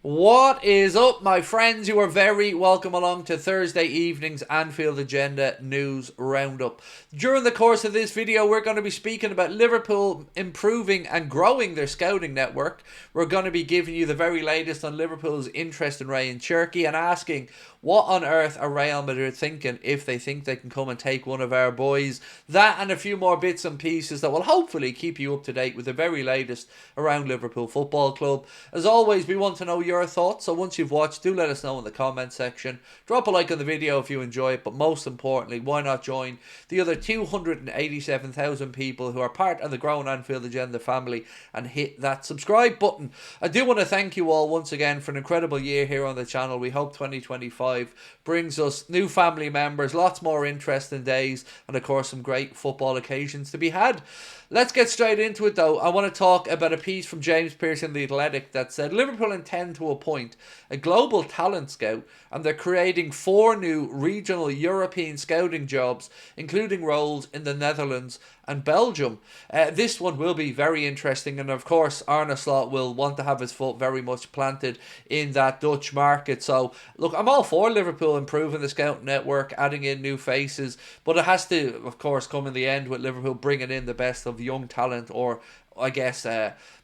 What is up, my friends? You are very welcome along to Thursday evening's Anfield Agenda News Roundup. During the course of this video, we're going to be speaking about Liverpool improving and growing their scouting network. We're going to be giving you the very latest on Liverpool's interest in Ryan CHERKI and asking what on earth are Real Madrid thinking if they think they can come and take one of our boys. That and a few more bits and pieces that will hopefully keep you up to date with the very latest around Liverpool Football Club. As always, we want to know your thoughts, so once you've watched, do let us know in the comment section. Drop a like on the video if you enjoy it, but most importantly, why not join the other 287,000 people who are part of the growing Anfield Agenda family and hit that subscribe button. I do want to thank you all once again for an incredible year here on the channel. We hope 2025 brings us new family members, lots more interesting days, and of course some great football occasions to be had. Let's get straight into it though. I want to talk about a piece from James Pearce in The Athletic that said Liverpool intend to appoint a global talent scout and they're creating 4 new regional European scouting jobs, including roles in the Netherlands and Belgium. This one will be very interesting, and of course Arne Slot will want to have his foot very much planted in that Dutch market. So look, I'm all for Liverpool improving the scout network, adding in new faces, but it has to of course come in the end with Liverpool bringing in the best of young talent, or I guess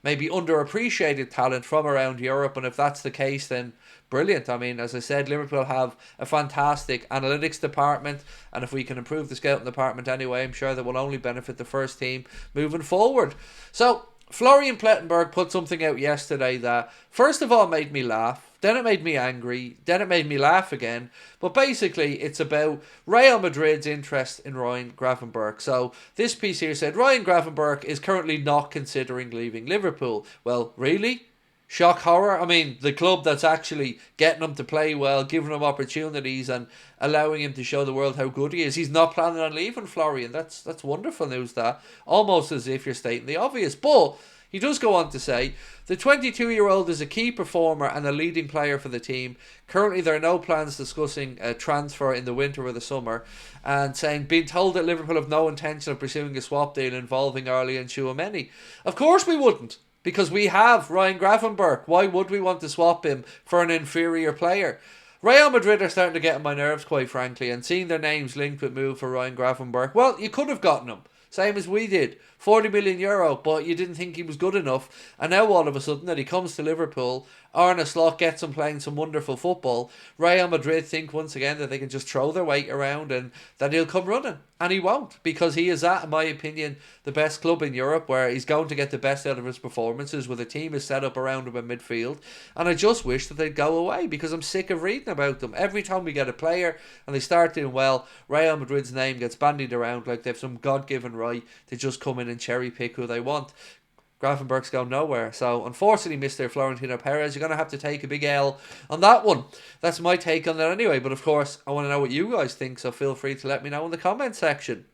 maybe underappreciated talent from around Europe. And if that's the case, then brilliant. I mean, as I said, Liverpool have a fantastic analytics department, and if we can improve the scouting department anyway, I'm sure that will only benefit the first team moving forward. So Florian Plettenberg put something out yesterday that first of all made me laugh, then it made me angry, then it made me laugh again. But basically, it's about Real Madrid's interest in Ryan Gravenberch. So this piece here said, Ryan Gravenberch is currently not considering leaving Liverpool. Well, really? Shock horror. I mean, the club that's actually getting him to play well, giving him opportunities and allowing him to show the world how good he is. He's not planning on leaving, Florian. That's wonderful news, that. Almost as if you're stating the obvious. But he does go on to say, the 22-year-old is a key performer and a leading player for the team. Currently, there are no plans discussing a transfer in the winter or the summer. And saying, being told that Liverpool have no intention of pursuing a swap deal involving Arlie and Tchouaméni. Of course we wouldn't, because we have Ryan Gravenberch. Why would we want to swap him for an inferior player? Real Madrid are starting to get on my nerves, quite frankly, and seeing their names linked with move for Ryan Gravenberch. Well, you could have gotten him, same as we did. 40 million euro, but you didn't think he was good enough. And now all of a sudden that he comes to Liverpool, Arne Slot gets him playing some wonderful football. Real Madrid think once again that they can just throw their weight around and that he'll come running. And he won't, because he is at, in my opinion, the best club in Europe, where he's going to get the best out of his performances, with a team is set up around him in midfield. And I just wish that they'd go away, because I'm sick of reading about them. Every time we get a player and they start doing well, Real Madrid's name gets bandied around like they've some God-given right to just come in and cherry pick who they want. Gravenberch's going nowhere. So, unfortunately, Mr. Florentino Perez, you're going to have to take a big L on that one. That's my take on that anyway. But, of course, I want to know what you guys think, so feel free to let me know in the comment section.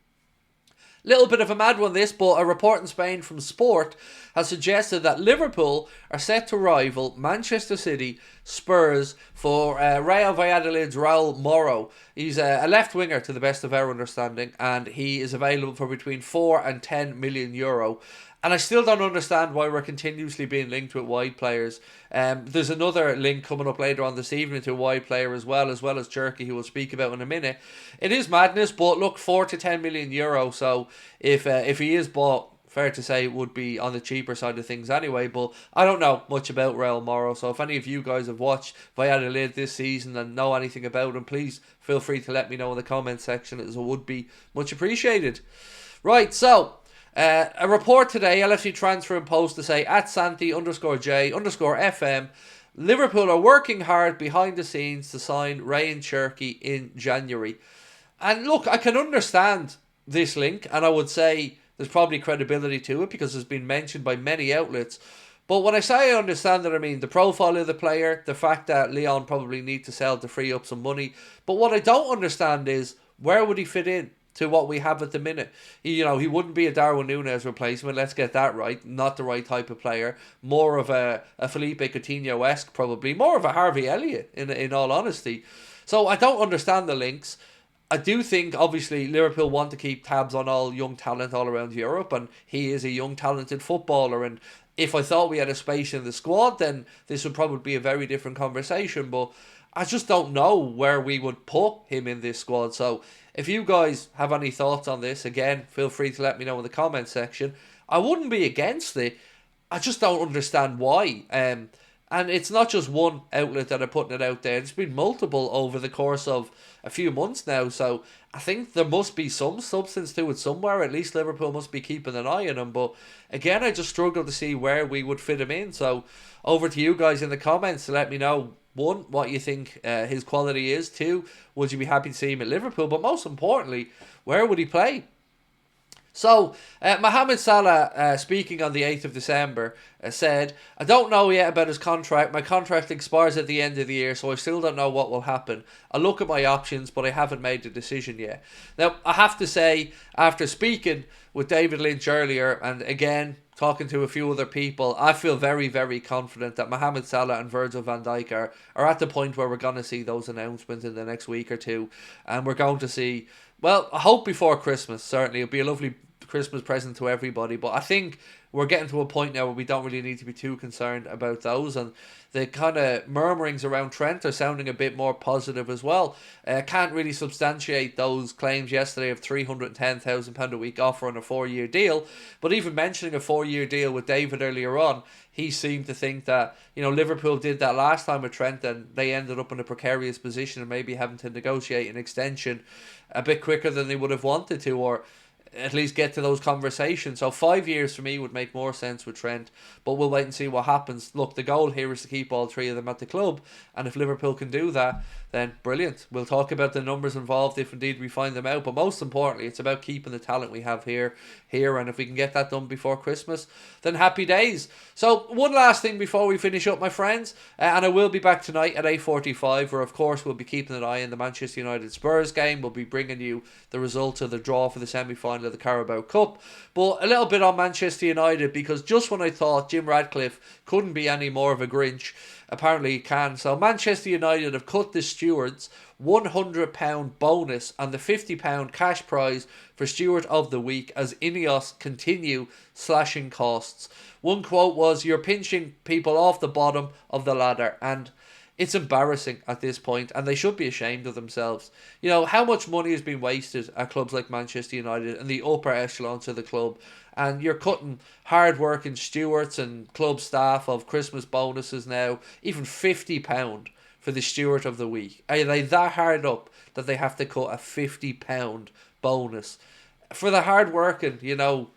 Little bit of a mad one this, but a report in Spain from Sport has suggested that Liverpool are set to rival Manchester City, Spurs for Real Valladolid's Raul Moro. He's a left winger to the best of our understanding, and he is available for between 4 and 10 million euro. And I still don't understand why we're continuously being linked with wide players. There's another link coming up later on this evening to a wide player as well as CHERKI, who we'll speak about in a minute. It is madness, but look, 4 to 10 million euro. So if he is bought, fair to say it would be on the cheaper side of things anyway. But I don't know much about Raul Moro, so if any of you guys have watched Valladolid this season and know anything about him, please feel free to let me know in the comment section, as it would be much appreciated. Right, so a report today, LFC Transfer and Post, to say at Santi_J_FM, Liverpool are working hard behind the scenes to sign Ryan CHERKI in January. And look, I can understand this link, and I would say there's probably credibility to it because it's been mentioned by many outlets. But when I say I understand it, I mean the profile of the player, the fact that Leon probably need to sell to free up some money. But what I don't understand is, where would he fit in to what we have at the minute? He wouldn't be a Darwin Núñez replacement, let's get that right. Not the right type of player. More of a Felipe Coutinho-esque, probably. More of a Harvey Elliott, in all honesty. So I don't understand the links. I do think, obviously, Liverpool want to keep tabs on all young talent all around Europe, and he is a young, talented footballer, and If I thought we had a space in the squad, then this would probably be a very different conversation. But I just don't know where we would put him in this squad. So if you guys have any thoughts on this, again, feel free to let me know in the comment section. I wouldn't be against it. I just don't understand why. And it's not just one outlet that are putting it out there. It's been multiple over the course of a few months now. So I think there must be some substance to it somewhere. At least Liverpool must be keeping an eye on him. But again, I just struggle to see where we would fit him in. So over to you guys in the comments to let me know, one, what you think his quality is. Two, would you be happy to see him at Liverpool? But most importantly, where would he play? So, Mohamed Salah, speaking on the 8th of December, said, "I don't know yet about his contract. My contract expires at the end of the year, so I still don't know what will happen. I look at my options, but I haven't made a decision yet." Now, I have to say, after speaking with David Lynch earlier, and again, talking to a few other people, I feel very, very confident that Mohamed Salah and Virgil van Dijk are at the point where we're going to see those announcements in the next week or two. And we're going to see, well, I hope before Christmas, certainly. It'll be a lovely Christmas present to everybody, but I think we're getting to a point now where we don't really need to be too concerned about those, and the kind of murmurings around Trent are sounding a bit more positive as well. Can't really substantiate those claims yesterday of £310,000 a week offer on a 4-year deal, but even mentioning a 4-year deal with David earlier on, he seemed to think that, you know, Liverpool did that last time with Trent and they ended up in a precarious position and maybe having to negotiate an extension a bit quicker than they would have wanted to, or at least get to those conversations. So 5 years for me would make more sense with Trent, but we'll wait and see what happens. Look, the goal here is to keep all three of them at the club, and if Liverpool can do that, then brilliant. We'll talk about the numbers involved if indeed we find them out, but most importantly, it's about keeping the talent we have here, and if we can get that done before Christmas, then happy days. So one last thing before we finish up, my friends, and I will be back tonight at 8:45, where of course we'll be keeping an eye on the Manchester United Spurs game. We'll be bringing you the results of the draw for the semi-final of the Carabao Cup, but a little bit on Manchester United, because just when I thought Jim Radcliffe couldn't be any more of a Grinch, apparently he can. So Manchester United have cut the stewards £100 bonus and the £50 cash prize for Steward of the Week as Ineos continue slashing costs. One quote was, "You're pinching people off the bottom of the ladder," and it's embarrassing at this point, and they should be ashamed of themselves. You know, how much money has been wasted at clubs like Manchester United and the upper echelons of the club, and you're cutting hard-working stewards and club staff of Christmas bonuses now, even £50 for the Steward of the Week. Are they that hard up that they have to cut a £50 bonus for the hard-working, you know,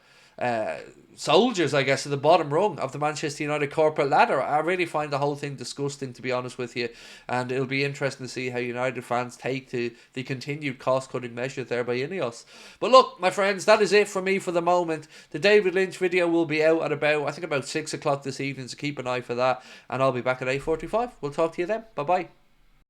soldiers, I guess, at the bottom rung of the Manchester United corporate ladder? I really find the whole thing disgusting, to be honest with you, and it'll be interesting to see how United fans take to the continued cost-cutting measures there by Ineos. But look, my friends, that is it for me for the moment. The David Lynch video will be out at about 6 o'clock this evening, so keep an eye for that, and I'll be back at 8:45. We'll talk to you then. Bye-bye.